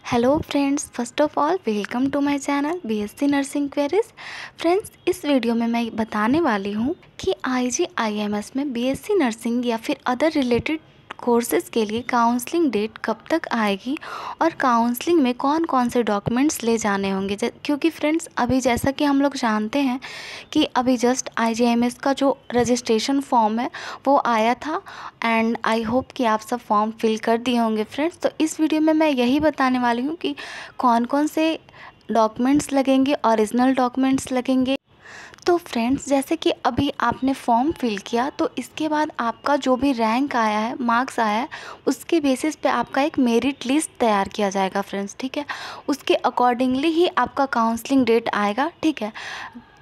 Hello friends, first of all welcome to my channel BSc nursing queries. Friends, इस video में मैं बताने वाली हूँ कि आईजीआईएमएस में बीएससी नर्सिंग या फिर अदर रिलेटेड कोर्सेज़ के लिए काउंसलिंग डेट कब तक आएगी और काउंसलिंग में कौन कौन से डॉक्यूमेंट्स ले जाने होंगे। क्योंकि फ्रेंड्स, अभी जैसा कि हम लोग जानते हैं कि अभी जस्ट आईजीआईएमएस का जो रजिस्ट्रेशन फॉर्म है वो आया था एंड आई होप कि आप सब फॉर्म फिल कर दिए होंगे फ्रेंड्स। तो इस वीडियो में मैं यही बताने वाली हूँ कि कौन कौन से डॉक्यूमेंट्स लगेंगे, ओरिजिनल डॉक्यूमेंट्स लगेंगे। तो फ्रेंड्स, जैसे कि अभी आपने फॉर्म फिल किया तो इसके बाद आपका जो भी रैंक आया है, मार्क्स आया है, उसके बेसिस पे आपका एक मेरिट लिस्ट तैयार किया जाएगा फ्रेंड्स। ठीक है, उसके अकॉर्डिंगली ही आपका काउंसलिंग डेट आएगा। ठीक है,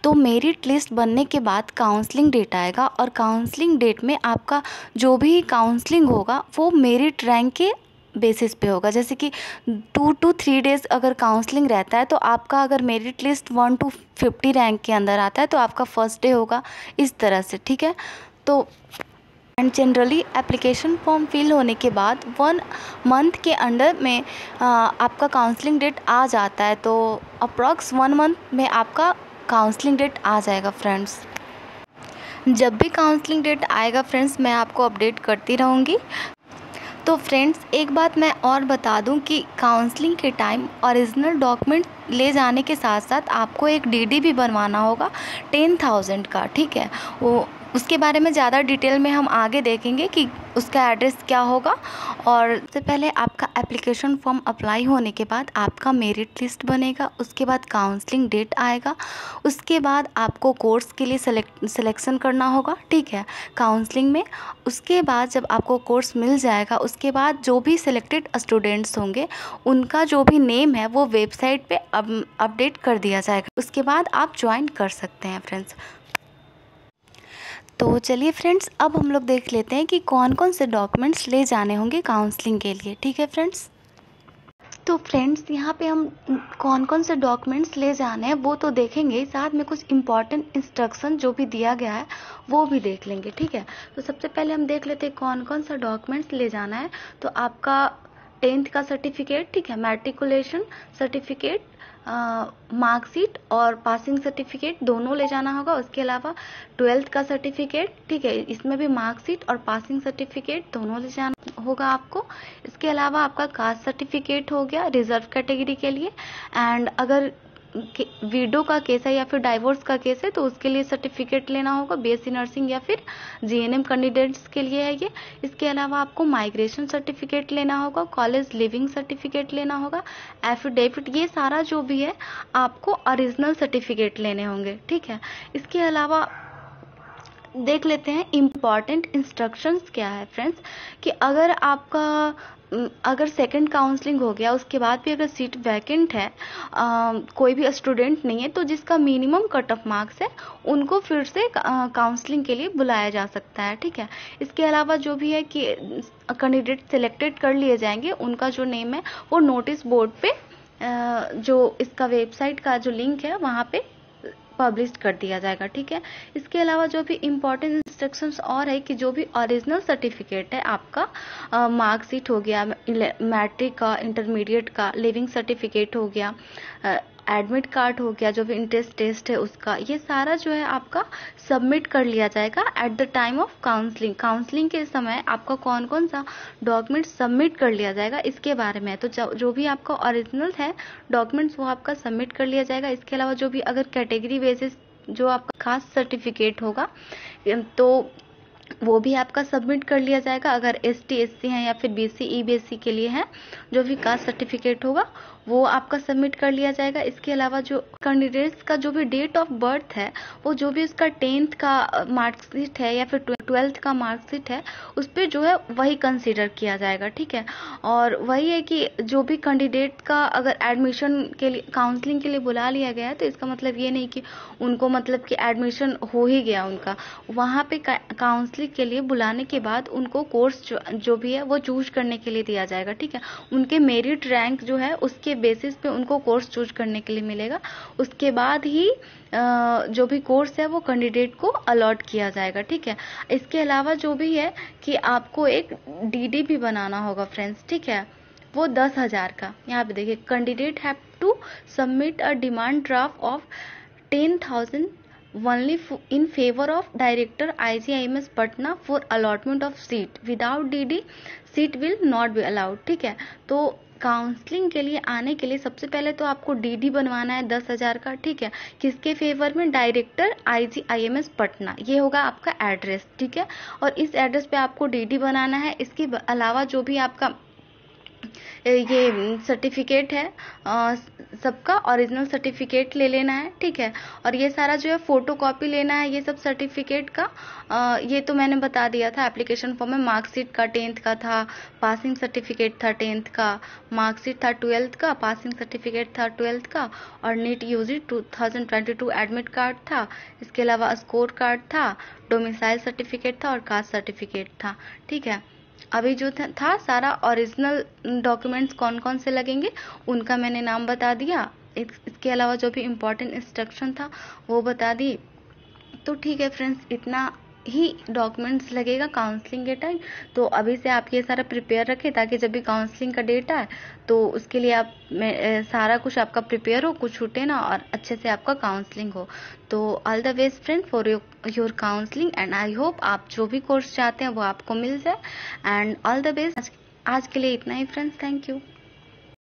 तो मेरिट लिस्ट बनने के बाद काउंसलिंग डेट आएगा और काउंसलिंग डेट में आपका जो भी काउंसलिंग होगा वो मेरिट रैंक के बेसिस पे होगा। जैसे कि 2 to 3 डेज़ अगर काउंसलिंग रहता है तो आपका अगर मेरिट लिस्ट 1 to 50 रैंक के अंदर आता है तो आपका फर्स्ट डे होगा, इस तरह से। ठीक है, तो and generally application form fill होने के बाद 1 मंथ के अंडर में आपका काउंसलिंग डेट आ जाता है। तो अप्रॉक्स 1 मंथ में आपका काउंसलिंग डेट आ जाएगा फ्रेंड्स। जब भी काउंसलिंग डेट आएगा फ्रेंड्स, मैं आपको अपडेट करती रहूँगी। तो फ्रेंड्स, एक बात मैं और बता दूं कि काउंसलिंग के टाइम ओरिजिनल डॉक्यूमेंट ले जाने के साथ साथ आपको एक डीडी भी बनवाना होगा 10,000 का। ठीक है, वो उसके बारे में ज़्यादा डिटेल में हम आगे देखेंगे कि उसका एड्रेस क्या होगा। और सबसे पहले आपका एप्लीकेशन फॉर्म अप्लाई होने के बाद आपका मेरिट लिस्ट बनेगा, उसके बाद काउंसलिंग डेट आएगा, उसके बाद आपको कोर्स के लिए सिलेक्शन करना होगा। ठीक है, काउंसलिंग में। उसके बाद जब आपको कोर्स मिल जाएगा उसके बाद जो भी सिलेक्टेड स्टूडेंट्स होंगे उनका जो भी नेम है वो वेबसाइट पे अपडेट कर दिया जाएगा। उसके बाद आप ज्वाइन कर सकते हैं फ्रेंड्स। तो चलिए फ्रेंड्स, अब हम लोग देख लेते हैं कि कौन कौन से डॉक्यूमेंट्स ले जाने होंगे काउंसलिंग के लिए। ठीक है फ्रेंड्स, तो फ्रेंड्स यहाँ पे हम कौन कौन से डॉक्यूमेंट्स ले जाने हैं वो तो देखेंगे, साथ में कुछ इंपॉर्टेंट इंस्ट्रक्शन जो भी दिया गया है वो भी देख लेंगे। ठीक है, तो सबसे पहले हम देख लेते हैं कौन कौन सा डॉक्यूमेंट्स ले जाना है। तो आपका 10th का सर्टिफिकेट, ठीक है, मैट्रिकुलेशन सर्टिफिकेट, मार्कशीट और पासिंग सर्टिफिकेट दोनों ले जाना होगा। उसके अलावा 12th का सर्टिफिकेट, ठीक है, इसमें भी मार्कशीट और पासिंग सर्टिफिकेट दोनों ले जाना होगा आपको। इसके अलावा आपका कास्ट सर्टिफिकेट हो गया रिजर्व कैटेगरी के लिए, एंड अगर वीडो का केस है या फिर डाइवोर्स का केस है तो उसके लिए सर्टिफिकेट लेना होगा, बीएससी नर्सिंग या फिर जीएनएम कैंडिडेट्स के लिए है ये। इसके अलावा आपको माइग्रेशन सर्टिफिकेट लेना होगा, कॉलेज लिविंग सर्टिफिकेट लेना होगा, एफिडेविट, ये सारा जो भी है आपको ओरिजिनल सर्टिफिकेट लेने होंगे। ठीक है, इसके अलावा देख लेते हैं इम्पॉर्टेंट इंस्ट्रक्शंस क्या है फ्रेंड्स, कि अगर सेकंड काउंसलिंग हो गया उसके बाद भी अगर सीट वैकेंट है, कोई भी स्टूडेंट नहीं है, तो जिसका मिनिमम कट ऑफ मार्क्स है उनको फिर से काउंसलिंग के लिए बुलाया जा सकता है। ठीक है, इसके अलावा जो भी है कि कैंडिडेट सिलेक्टेड कर लिए जाएंगे उनका जो नेम है वो नोटिस बोर्ड पे जो इसका वेबसाइट का जो लिंक है वहाँ पे पब्लिश कर दिया जाएगा। ठीक है, इसके अलावा जो भी इम्पोर्टेंट इंस्ट्रक्शंस और है कि जो भी ओरिजिनल सर्टिफिकेट है आपका, मार्कशीट हो गया, मैट्रिक का, इंटरमीडिएट का, लिविंग सर्टिफिकेट हो गया, एडमिट कार्ड हो गया, जो भी इंट्रेंस टेस्ट है उसका, ये सारा जो है आपका सबमिट कर लिया जाएगा at the time of counselling. Counselling के समय आपका कौन कौन सा डॉक्यूमेंट सबमिट कर लिया जाएगा इसके बारे में, तो जो भी आपका ओरिजिनल है डॉक्यूमेंट्स वो आपका सबमिट कर लिया जाएगा। इसके अलावा जो भी अगर कैटेगरी बेसिस जो आपका खास सर्टिफिकेट होगा तो वो भी आपका सबमिट कर लिया जाएगा। अगर एसटी एससी हैं या फिर बीसी ईबीसी के लिए हैं, जो भी कास्ट सर्टिफिकेट होगा वो आपका सबमिट कर लिया जाएगा। इसके अलावा जो कैंडिडेट्स का जो भी डेट ऑफ बर्थ है वो जो भी उसका 10th का मार्कशीट है या फिर 12th का मार्कशीट है उस पर जो है वही कंसीडर किया जाएगा। ठीक है, और वही है कि जो भी कैंडिडेट का अगर एडमिशन के लिए काउंसलिंग के लिए बुला लिया गया है तो इसका मतलब ये नहीं कि उनको मतलब कि एडमिशन हो ही गया उनका, वहाँ पे काउंसलिंग के लिए बुलाने के बाद उनको कोर्स जो भी है वो चूज करने के लिए दिया जाएगा। ठीक है, उनके मेरिट रैंक जो है उसके बेसिस पे उनको कोर्स चूज करने के लिए मिलेगा। उसके बाद ही जो भी कोर्स है वो कैंडिडेट को अलॉट किया जाएगा। ठीक है, इसके अलावा जो भी है कि आपको एक डीडी भी बनाना होगा फ्रेंड्स। ठीक है, वो 10,000 का। यहाँ पे देखिए, candidate have to submit a demand draft of 10,000 only in favor of director IGIMS Patna for allotment of seat, without DD seat will not be allowed। ठीक है, तो काउंसलिंग के लिए आने के लिए सबसे पहले तो आपको डीडी बनवाना है 10,000 का। ठीक है, किसके फेवर में? डायरेक्टर IGIMS पटना, ये होगा आपका एड्रेस। ठीक है, और इस एड्रेस पे आपको डीडी बनाना है। इसके अलावा जो भी आपका ये सर्टिफिकेट है, सबका ओरिजिनल सर्टिफिकेट ले लेना है। ठीक है, और ये सारा जो है फोटो कॉपी लेना है ये सब सर्टिफिकेट का। ये तो मैंने बता दिया था एप्लीकेशन फॉर्म में। मार्कशीट का 10th का था, पासिंग सर्टिफिकेट था 10th का, मार्कशीट था 12th का, पासिंग सर्टिफिकेट था 12th का, और नीट यूजी 2022 एडमिट कार्ड था। इसके अलावा स्कोर कार्ड था, डोमिसाइल सर्टिफिकेट था और कास्ट सर्टिफिकेट था। ठीक है, अभी जो था सारा ओरिजिनल डॉक्यूमेंट्स कौन कौन से लगेंगे उनका मैंने नाम बता दिया। इसके अलावा जो भी इम्पोर्टेंट इंस्ट्रक्शन था वो बता दी। तो ठीक है फ्रेंड्स, इतना ही डॉक्यूमेंट्स लगेगा काउंसलिंग के टाइम। तो अभी से आप ये सारा प्रिपेयर रखें ताकि जब भी काउंसलिंग का डेट आए तो उसके लिए आप सारा कुछ आपका प्रिपेयर हो, कुछ छूटे ना, और अच्छे से आपका काउंसलिंग हो। तो all the best friend for your counselling, and I hope आप जो भी कोर्स चाहते हैं वो आपको मिल जाए। And all the best. आज के लिए इतना ही फ्रेंड्स, थैंक यू।